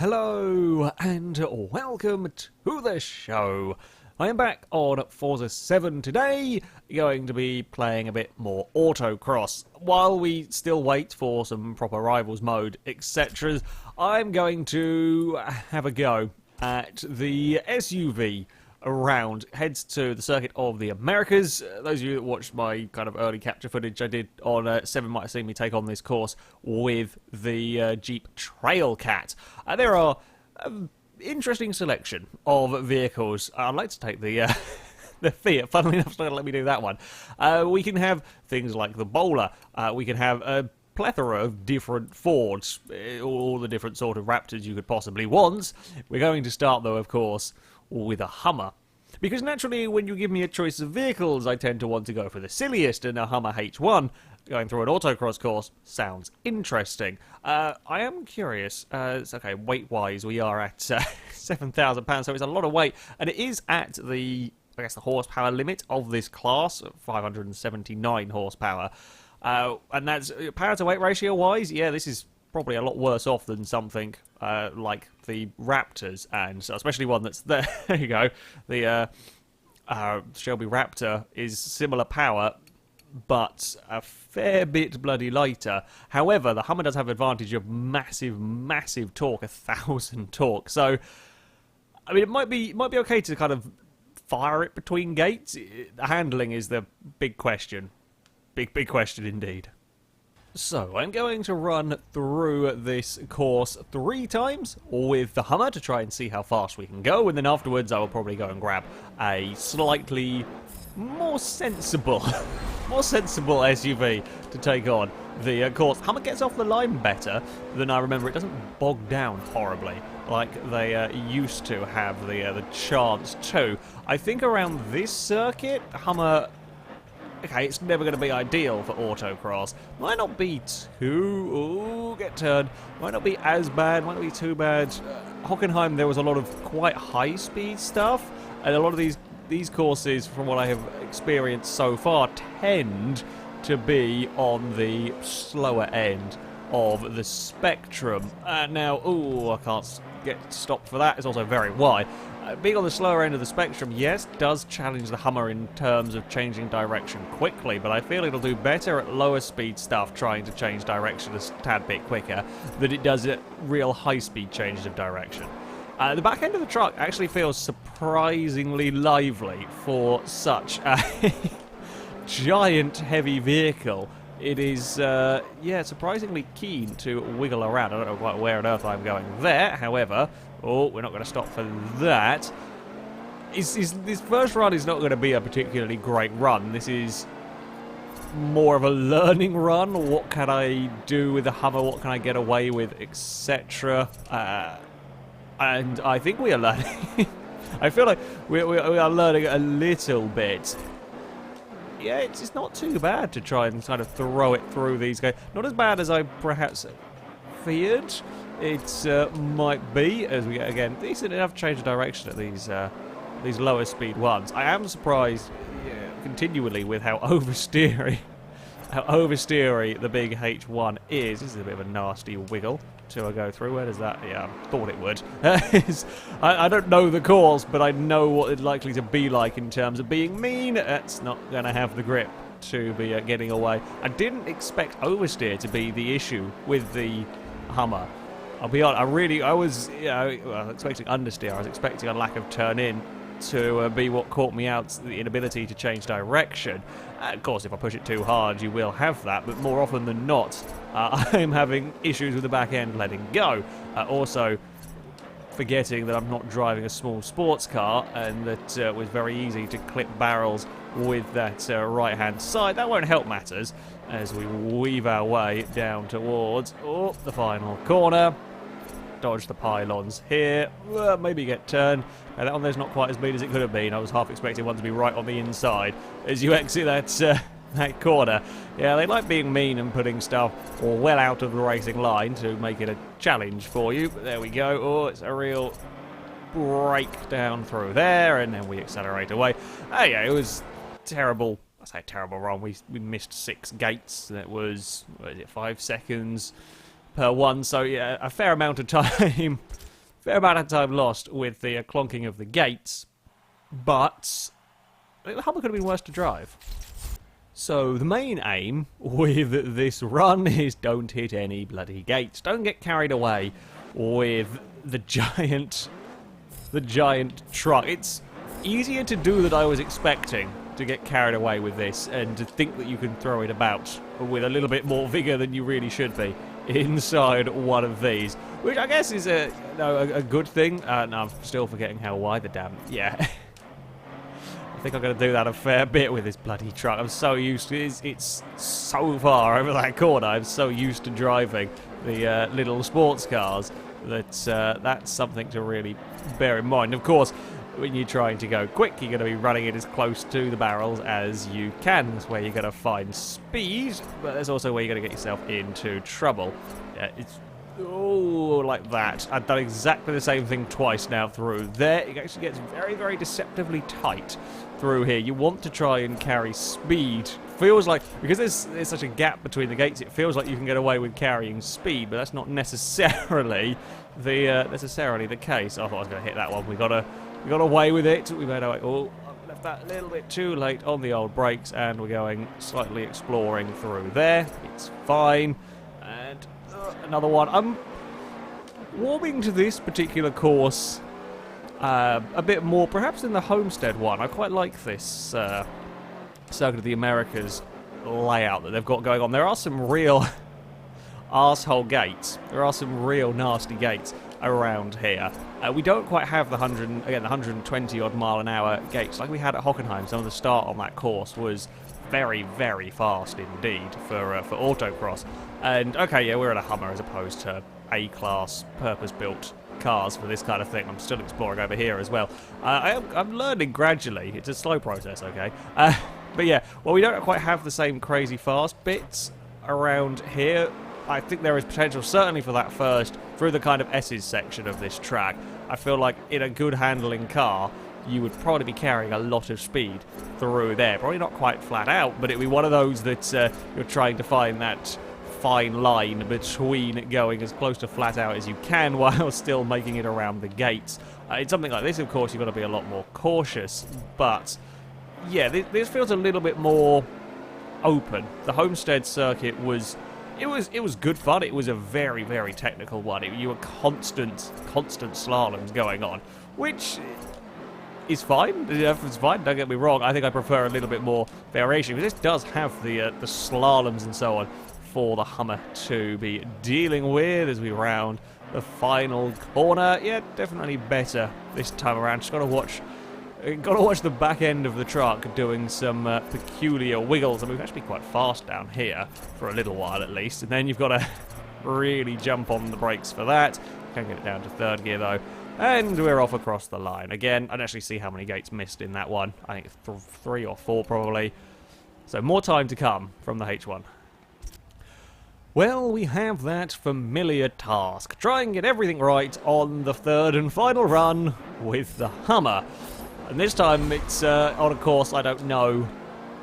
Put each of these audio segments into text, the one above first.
Hello and welcome to the show. I am back on Forza 7 today, going to be playing a bit more Autocross. While we still wait for some proper Rivals mode, etc., I'm going to have a go at the SUV round. Heads to the Circuit of the Americas. Those of you that watched my kind of early capture footage I did on 7 might have seen me take on this course with the Jeep Trailcat. There are interesting selection of vehicles. I'd like to take the the Fiat. Funnily enough, it's not going to let me do that one. We can have things like the Bowler. We can have a plethora of different Fords, all the different sort of Raptors you could possibly want. We're going to start, though, of course, with a Hummer. Because naturally, when you give me a choice of vehicles, I tend to want to go for the silliest, and a Hummer H1, going through an autocross course, sounds interesting. I am curious, okay, weight-wise, we are at £7,000, so it's a lot of weight, and it is at the, I guess, the horsepower limit of this class, 579 horsepower. And that's, power-to-weight ratio-wise, yeah, this is probably a lot worse off than something like the Raptors, and especially one that's there. There you go. The Shelby Raptor is similar power, but a fair bit bloody lighter. However, the Hummer does have advantage of massive, massive torque, 1,000 torque. So, I mean, it might be okay to kind of fire it between gates. The handling is the big question. Big question indeed. So, I'm going to run through this course 3 times with the Hummer to try and see how fast we can go, and then afterwards I will probably go and grab a slightly more sensible SUV to take on the course. Hummer gets off the line better than I remember. It doesn't bog down horribly like they used to have the chance to. I think around this circuit, Hummer, okay, it's never going to be ideal for autocross. Might not be get turned. Might not be as bad, might not be too bad. Hockenheim, there was a lot of quite high-speed stuff, and a lot of these courses, from what I have experienced so far, tend to be on the slower end of the spectrum. Now, I can't get stopped for that. It's also very wide. Being on the slower end of the spectrum, yes, does challenge the Hummer in terms of changing direction quickly, but I feel it'll do better at lower speed stuff trying to change direction a tad bit quicker than it does at real high speed changes of direction. The back end of the truck actually feels surprisingly lively for such a giant heavy vehicle. It is, surprisingly keen to wiggle around. I don't know quite where on earth I'm going there, however, we're not going to stop for that. This first run is not going to be a particularly great run. This is more of a learning run. What can I do with the Hummer? What can I get away with, etc. And I think we are learning. I feel like we are learning a little bit. Yeah, it's not too bad to try and kind of throw it through these guys. Not as bad as I perhaps feared it might be, as we get, again, decent enough change of direction at these lower speed ones. I am surprised continually with how oversteery the big H1 is. This is a bit of a nasty wiggle to go through. Where does that? Yeah, I thought it would. I don't know the course, but I know what it's likely to be like in terms of being mean. It's not going to have the grip to be getting away. I didn't expect oversteer to be the issue with the Hummer. I'll be honest, I was expecting understeer. I was expecting a lack of turn in to be what caught me out, the inability to change direction. Of course, if I push it too hard, you will have that, but more often than not, I'm having issues with the back end letting go. Also, forgetting that I'm not driving a small sports car, and that it was very easy to clip barrels with that right-hand side. That won't help matters as we weave our way down towards the final corner. Dodge the pylons here, maybe get turned. Now that one there's not quite as mean as it could have been. I was half expecting one to be right on the inside as you exit that corner. Yeah, they like being mean and putting stuff well out of the racing line to make it a challenge for you. But there we go. It's a real break down through there, and then we accelerate away. Yeah, it was terrible. I say terrible wrong. We missed 6 gates. That was, what is it, 5 seconds per one, so yeah, a fair amount of time fair amount of time lost with the clonking of the gates, but the Hummer could have been worse to drive. So the main aim with this run is don't hit any bloody gates. Don't get carried away with the giant truck. It's easier to do than I was expecting, to get carried away with this and to think that you can throw it about with a little bit more vigour than you really should be inside one of these, which I guess is a good thing. No, I'm still forgetting how wide the damn... Yeah. I think I'm going to do that a fair bit with this bloody truck. I'm so used to it. It's so far over that corner. I'm so used to driving the little sports cars that that's something to really bear in mind. Of course, when you're trying to go quick, you're going to be running it as close to the barrels as you can. That's where you're going to find speed, but there's also where you're going to get yourself into trouble. It's like that. I've done exactly the same thing twice now through there. It actually gets very, very deceptively tight through here. You want to try and carry speed. Feels like, because there's such a gap between the gates, it feels like you can get away with carrying speed, but that's not necessarily the case. I thought I was going to hit that one. We got away with it. We made our way. Oh, I left that a little bit too late on the old brakes, and we're going slightly exploring through there. It's fine. And another one. I'm warming to this particular course a bit more, perhaps, than the Homestead one. I quite like this Circuit of the Americas layout that they've got going on. There are some real arsehole gates. There are some real nasty gates around here. We don't quite have the 120 odd mile an hour gates like we had at Hockenheim. Some of the start on that course was very, very fast indeed for Autocross. And okay, yeah, we're in a Hummer as opposed to A-class purpose-built cars for this kind of thing. I'm still exploring over here as well. I'm learning gradually. It's a slow process, okay? But yeah, well, we don't quite have the same crazy fast bits around here. I think there is potential, certainly for that first, through the kind of S's section of this track. I feel like in a good handling car, you would probably be carrying a lot of speed through there. Probably not quite flat out, but it'd be one of those that you're trying to find that fine line between going as close to flat out as you can while still making it around the gates. In something like this, of course, you've got to be a lot more cautious, but yeah, this feels a little bit more open. The Homestead circuit was... It was good fun. It was a very, very technical one. You were constant slaloms going on, which is fine. It's fine, don't get me wrong. I think I prefer a little bit more variation, because this does have the slaloms and so on for the Hummer to be dealing with as we round the final corner. Yeah, definitely better this time around. Just got to watch the back end of the truck doing some peculiar wiggles, and we've actually been quite fast down here for a little while at least, and then you've got to really jump on the brakes for that. Can't get it down to third gear though, and we're off across the line. Again, I don't actually see how many gates missed in that one. I think it's 3 or 4 probably, so more time to come from the H1. Well, we have that familiar task. Try and get everything right on the third and final run with the Hummer. And this time it's on a course I don't know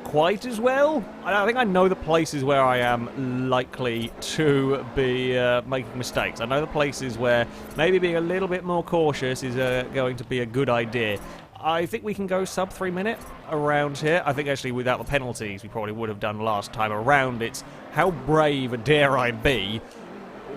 quite as well. I think I know the places where I am likely to be making mistakes. I know the places where maybe being a little bit more cautious is going to be a good idea. I think we can go sub 3 minute around here. I think actually without the penalties we probably would have done last time around. It's how brave dare I be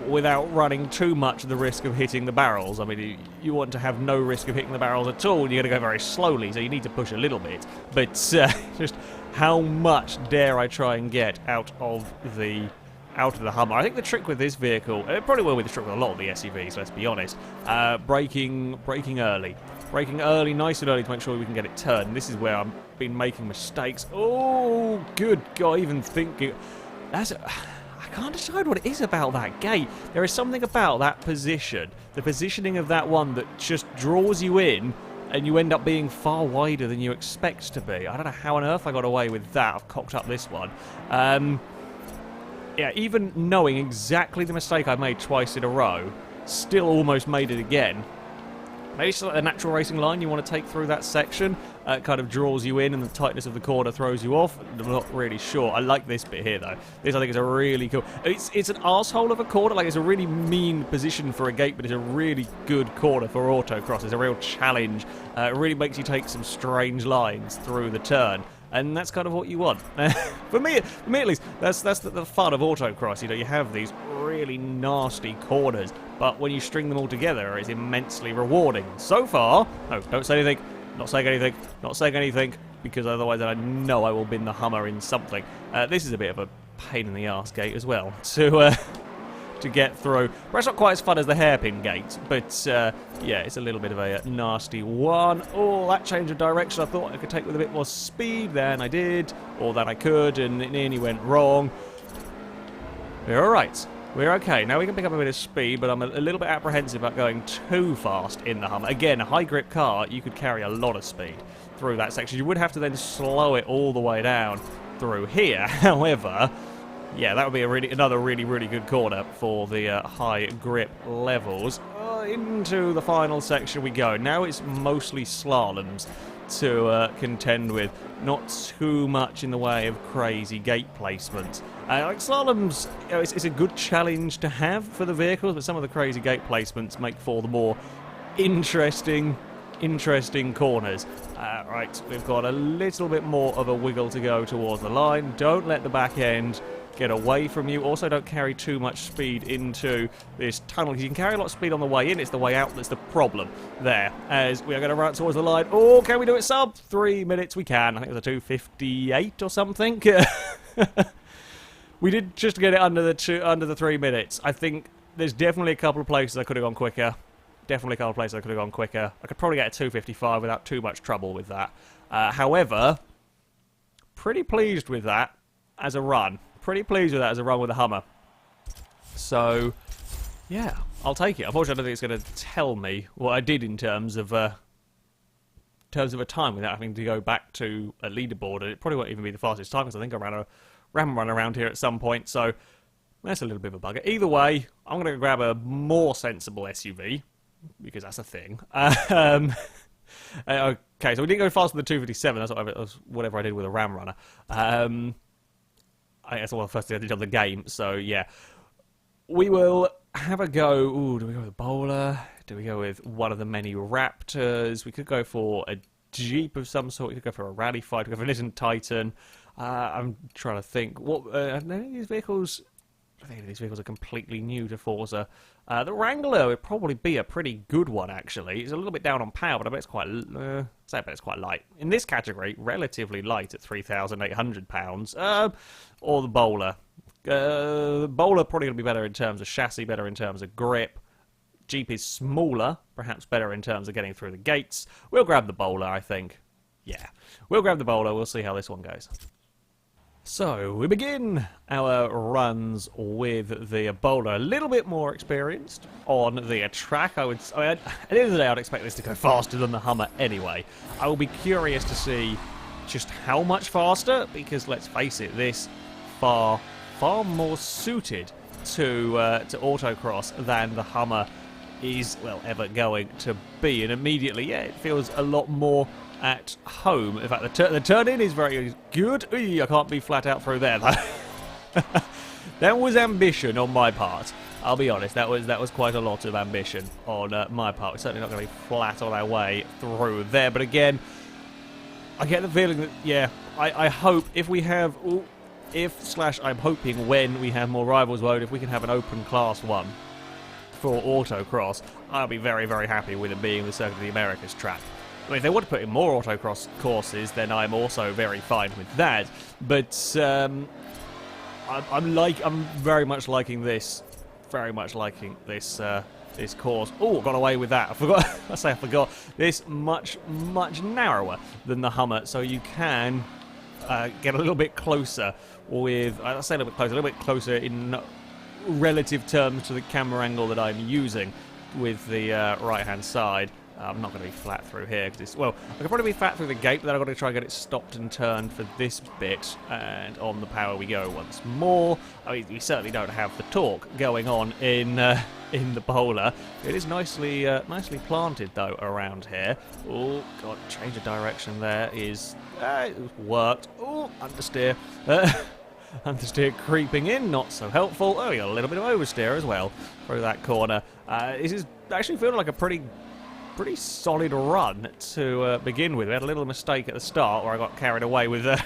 without running too much the risk of hitting the barrels. I mean, you want to have no risk of hitting the barrels at all, and you're going to go very slowly, so you need to push a little bit. But just how much dare I try and get out of the Hummer? I think the trick with this vehicle, it probably will be the trick with a lot of the SUVs, let's be honest, braking early. Braking early, nice and early, to make sure we can get it turned. This is where I've been making mistakes. Oh, good God, even thinking... I can't decide what it is about that gate. There is something about that position, the positioning of that one, that just draws you in, and you end up being far wider than you expect to be. I don't know how on earth I got away with that. I've cocked up this one. Yeah, even knowing exactly the mistake I made twice in a row, still almost made it again. Maybe it's like the natural racing line you want to take through that section. kind of draws you in and the tightness of the corner throws you off. I'm not really sure. I like this bit here, though. This, I think, is a really cool... It's an arsehole of a corner. Like, it's a really mean position for a gate, but it's a really good corner for autocross. It's a real challenge. It really makes you take some strange lines through the turn. And that's kind of what you want. For me at least, that's the fun of autocross. You know, you have these really nasty corners, but when you string them all together, it's immensely rewarding. So far, no, don't say anything, not saying anything, not saying anything, because otherwise I know I will bin the Hummer in something. This is a bit of a pain in the arse gate as well to get through. Perhaps not quite as fun as the hairpin gate, but yeah, it's a little bit of a nasty one. Oh, that change of direction I thought I could take with a bit more speed than I did, or than I could, and it nearly went wrong. We're alright. We're okay. Now we can pick up a bit of speed, but I'm a little bit apprehensive about going too fast in the Hummer. Again, a high grip car, you could carry a lot of speed through that section. You would have to then slow it all the way down through here. However, yeah, that would be another really good corner for the high grip levels. Into the final section we go. Now it's mostly slaloms to contend with. Not too much in the way of crazy gate placement. Like slaloms, you know, it's a good challenge to have for the vehicles, but some of the crazy gate placements make for the more interesting corners. Right, we've got a little bit more of a wiggle to go towards the line. Don't let the back end get away from you. Also, don't carry too much speed into this tunnel. You can carry a lot of speed on the way in. It's the way out that's the problem there. As we are going to run towards the line. Oh, can we do it sub 3 minutes? We can. I think it was a 2:58 or something. We did just get it under the 3 minutes. I think there's definitely a couple of places I could have gone quicker. Definitely a couple of places I could have gone quicker. I could probably get a 2:55 without too much trouble with that. However, pretty pleased with that as a run. Pretty pleased with that as a run with a Hummer. So, yeah, I'll take it. Unfortunately, I don't think it's going to tell me what I did in terms of a time without having to go back to a leaderboard. And it probably won't even be the fastest time because I think I ran a run around here at some point. So, that's a little bit of a bugger. Either way, I'm going to grab a more sensible SUV because that's a thing. Okay, so we didn't go faster than 257. That's whatever I did with a Ram Runner. I guess the first thing I did on the game, so yeah. We will have a go. Ooh, do we go with a bowler? Do we go with one of the many Raptors? We could go for a Jeep of some sort. We could go for a Rally Fight. We could go for a Nissan Titan. I'm trying to think. What? These vehicles... I think these vehicles are completely new to Forza. The Wrangler would probably be a pretty good one, actually. It's a little bit down on power, but I bet it's quite... I bet it's quite light. In this category, relatively light at £3,800. Or the Bowler. The Bowler probably going to be better in terms of chassis, better in terms of grip. Jeep is smaller, perhaps better in terms of getting through the gates. We'll grab the Bowler, I think. Yeah, we'll grab the Bowler. We'll see how this one goes. So, we begin our runs with the Bowler. A little bit more experienced on the track. At the end of the day, I'd expect this to go faster than the Hummer anyway. I will be curious to see just how much faster, because let's face it, this far more suited to autocross than the Hummer is, well, ever going to be. And immediately, yeah, it feels a lot more at home. In fact, the turn-in is very good. Ooh, I can't be flat out through there. That was ambition on my part. I'll be honest, that was quite a lot of ambition on my part. We're certainly not going to be flat on our way through there. But again, I get the feeling that, yeah, I hope if we have... I'm hoping when we have more Rivals mode, if we can have an open Class 1 for autocross, I'll be very, very happy with it being the Circuit of the Americas track. I mean, if they want to put in more autocross courses, then I'm also very fine with that. But I'm very much liking this. Very much liking this this course. Oh, got away with that. I forgot. I forgot. This much narrower than the Hummer, so you can get a little bit closer with. I say a little bit closer in relative terms to the camera angle that I'm using with the right-hand side. I'm not going to be flat through here, because well, I could probably be flat through the gate, but then I've got to try and get it stopped and turned for this bit, and on the power we go once more. I mean, we certainly don't have the torque going on in the bowler. It is nicely planted, though, around here. Oh, God, change of direction there is... it worked. Oh, understeer. Understeer creeping in, not so helpful. Oh, we got a little bit of oversteer as well through that corner. This is actually feeling like a pretty solid run to begin with. We had a little mistake at the start where I got carried away with a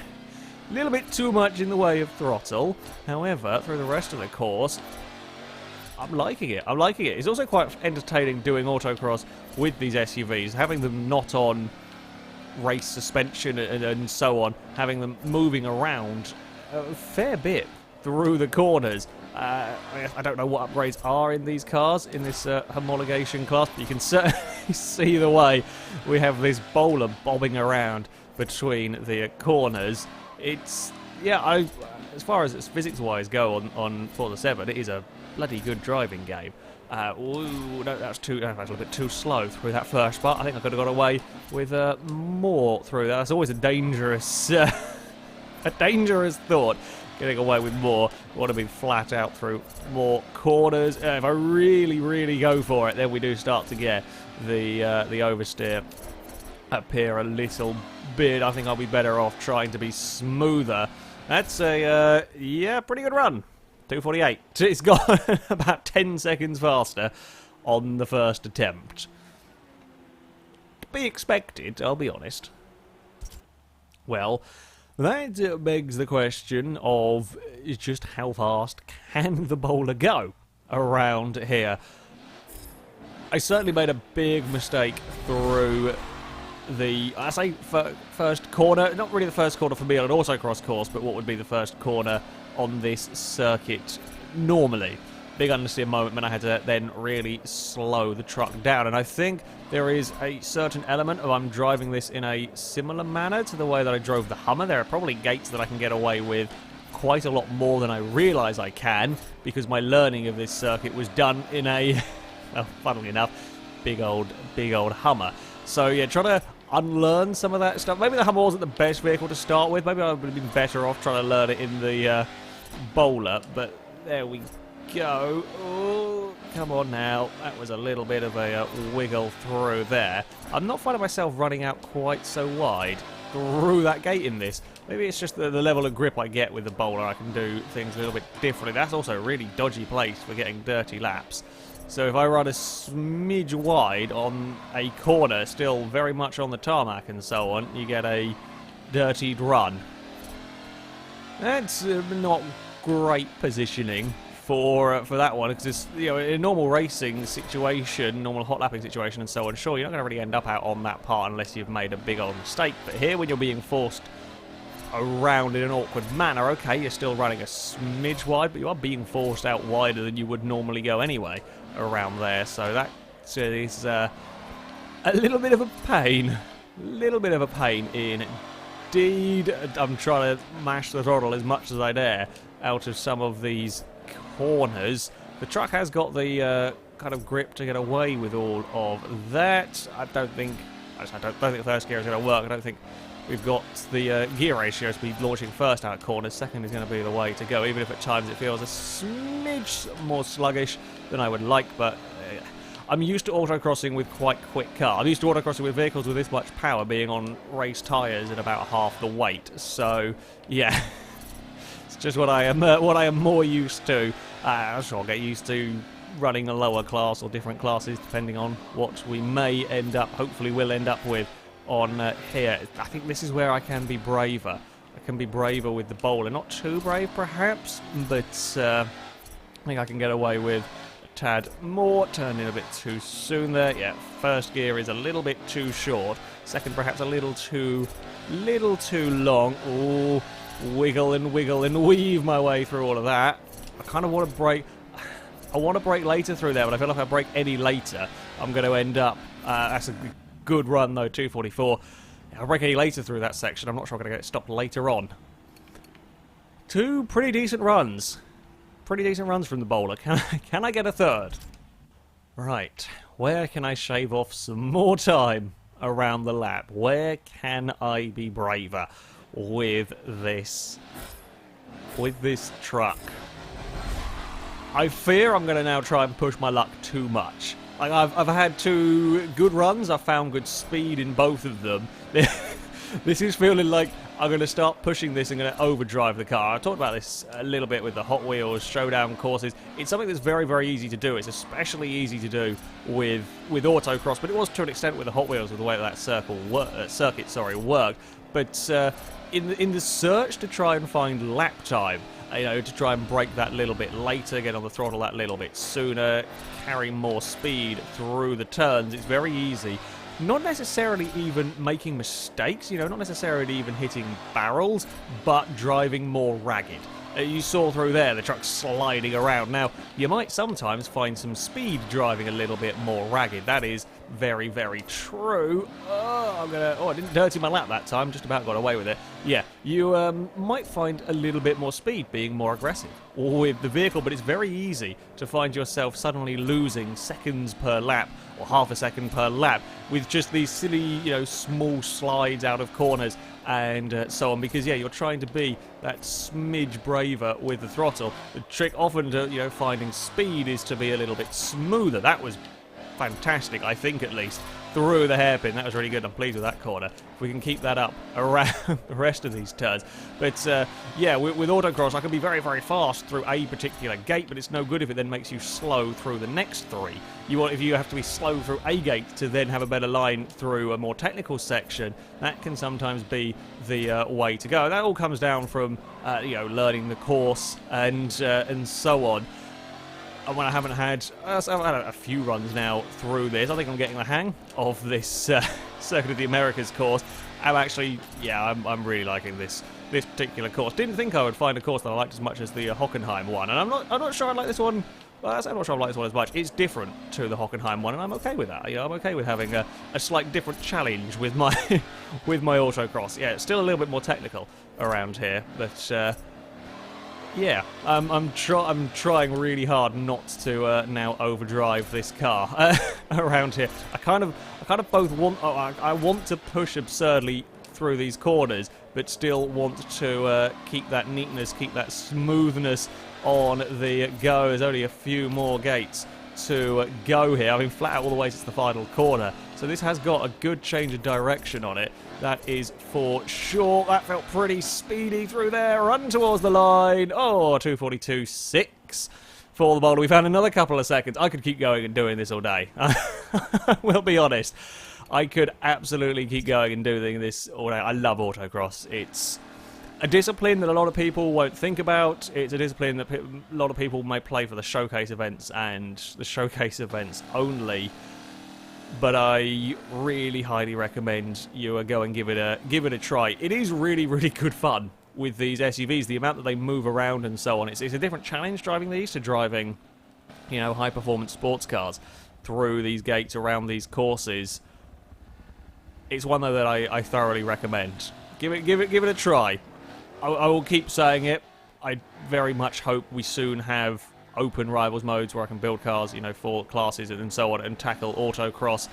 little bit too much in the way of throttle. However, through the rest of the course, I'm liking it. I'm liking it. It's also quite entertaining doing autocross with these SUVs, having them not on race suspension and so on, having them moving around a fair bit through the corners. I don't know what upgrades are in these cars, in this homologation class, but you can certainly see the way we have this bowler bobbing around between the corners. It's, yeah, as far as physics-wise go on Forza 7, it is a bloody good driving game. Ooh, no, that's a little bit too slow through that first part. I think I could have got away with more through that. That's always a dangerous, a dangerous thought. Getting away with more. I want to be flat out through more corners. If I really go for it, then we do start to get the oversteer appear a little bit. I think I'll be better off trying to be smoother. That's a yeah, pretty good run. 2:48. It's gone about 10 seconds faster on the first attempt. To be expected, I'll be honest. Well, that begs the question of just how fast can the bowler go around here. I certainly made a big mistake through the, I say first corner, not really the first corner for me on an autocross course, but what would be the first corner on this circuit normally. Big understeer moment when I had to then really slow the truck down, and I think there is a certain element of I'm driving this in a similar manner to the way that I drove the Hummer. There are probably gates that I can get away with quite a lot more than I realise I can, because my learning of this circuit was done in a, well, funnily enough, big old Hummer. So yeah, trying to unlearn some of that stuff. Maybe the Hummer wasn't the best vehicle to start with. Maybe I would have been better off trying to learn it in the bowler, but there we go. Oh, come on now. That was a little bit of a wiggle through there. I'm not finding myself running out quite so wide through that gate in this. Maybe it's just the level of grip I get with the bowler. I can do things a little bit differently. That's also a really dodgy place for getting dirty laps. So if I run a smidge wide on a corner, still very much on the tarmac and so on, you get a dirtied run. That's not great positioning for that one, because it's, you know, in a normal racing situation, normal hot lapping situation and so on, sure, you're not going to really end up out on that part unless you've made a big old mistake. But here, when you're being forced around in an awkward manner, okay, you're still running a smidge wide, but you are being forced out wider than you would normally go anyway around there. So that is a little bit of a pain. A little bit of a pain indeed. I'm trying to mash the throttle as much as I dare out of some of these corners. The truck has got the kind of grip to get away with all of that. I don't think first gear is going to work. I don't think we've got the gear ratio to be launching first out of corners. Second is going to be the way to go, even if at times it feels a smidge more sluggish than I would like. But I'm used to autocrossing with quite quick cars. I'm used to autocrossing with vehicles with this much power being on race tyres at about half the weight. So yeah, it's just what I am more used to. I'm sure I'll get used to running a lower class or different classes depending on what we may end up, hopefully will end up with on here. I think this is where I can be braver. I can be braver with the bowler. Not too brave perhaps, but I think I can get away with a tad more. Turned in a bit too soon there. Yeah, first gear is a little bit too short. Second perhaps a little too long. Ooh, wiggle and weave my way through all of that. I kind of want to brake. I want to brake later through there, but I feel like if I brake any later, I'm going to end up. That's a good run though, 2:44. If I brake any later through that section, I'm not sure I'm going to get it stopped later on. Two pretty decent runs. Pretty decent runs from the bowler. Can I get a third? Right. Where can I shave off some more time around the lap? Where can I be braver with this truck? I fear I'm going to now try and push my luck too much. Like I've had 2 good runs. I've found good speed in both of them. This is feeling like I'm going to start pushing this and going to overdrive the car. I talked about this a little bit with the Hot Wheels showdown courses. It's something that's very, very easy to do. It's especially easy to do with Autocross, but it was to an extent with the Hot Wheels with the way that circuit worked. But in the search to try and find lap time, to try and brake that little bit later, get on the throttle that little bit sooner, carry more speed through the turns, it's very easy. Not necessarily even making mistakes, not necessarily even hitting barrels, but driving more ragged. You saw through there the truck sliding around. Now, you might sometimes find some speed driving a little bit more ragged. That is very, very true. I didn't dirty my lap that time, just about got away with it. Yeah, you might find a little bit more speed being more aggressive with the vehicle, but it's very easy to find yourself suddenly losing seconds per lap or half a second per lap with just these silly, small slides out of corners and so on, because you're trying to be that smidge braver with the throttle. The trick often to finding speed is to be a little bit smoother. That was fantastic, I think, at least through the hairpin. That was really good. I'm pleased with that corner. If we can keep that up around the rest of these turns. But with Autocross, I can be very, very fast through a particular gate, but it's no good if it then makes you slow through the next 3. If you have to be slow through a gate to then have a better line through a more technical section, that can sometimes be the way to go. That all comes down from learning the course and so on. When I haven't had, I've had a few runs now through this. I think I'm getting the hang of this Circuit of the Americas course. I'm really liking this particular course. Didn't think I would find a course that I liked as much as the Hockenheim one, and I'm not sure I like this one. I'm not sure I like this one as much. It's different to the Hockenheim one, and I'm okay with that. I'm okay with having a slight different challenge with my with my Autocross. Yeah, it's still a little bit more technical around here, but. I'm trying really hard not to now overdrive this car around here. I kind of both want. I want to push absurdly through these corners, but still want to keep that neatness, keep that smoothness on the go. There's only a few more gates to go here. I've been flat out all the way since the final corner, so this has got a good change of direction on it. That is for sure. That felt pretty speedy through there. Run towards the line. 2:42.6 for the boulder. We found another couple of seconds. I could keep going and doing this all day. We'll be honest. I could absolutely keep going and doing this all day. I love Autocross. It's a discipline that a lot of people won't think about. It's a discipline that a lot of people may play for the showcase events and the showcase events only. But I really highly recommend you go and give it a try. It is really, really good fun with these SUVs. The amount that they move around and so on. It's a different challenge driving these to driving, high-performance sports cars through these gates around these courses. It's one though that I thoroughly recommend. Give it a try. I will keep saying it. I very much hope we soon have open rivals modes where I can build cars, for classes and so on, and tackle Autocross.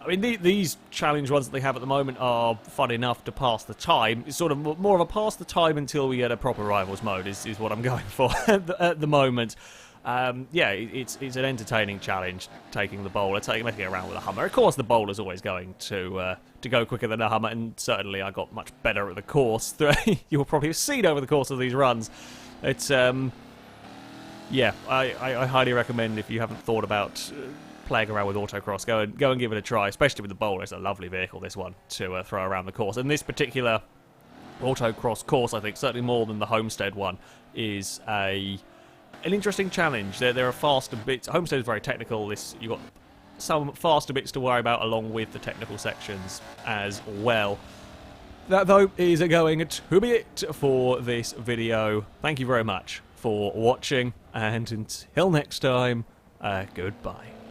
I mean, these challenge ones that they have at the moment are fun enough to pass the time. It's sort of more of a pass the time until we get a proper rivals mode is what I'm going for at the moment. It's an entertaining challenge, taking the bowler, making it around with a Hummer. Of course, the bowler's always going to go quicker than a Hummer, and certainly I got much better at the course. You'll probably have seen over the course of these runs. It's I highly recommend, if you haven't thought about playing around with Autocross, go and give it a try, especially with the bowler. It's a lovely vehicle, this one, to throw around the course. And this particular Autocross course, I think, certainly more than the Homestead one, is an interesting challenge. There are faster bits. Homestead is very technical. You've got some faster bits to worry about along with the technical sections as well. That, though, is going to be it for this video. Thank you very much for watching, and until next time, goodbye.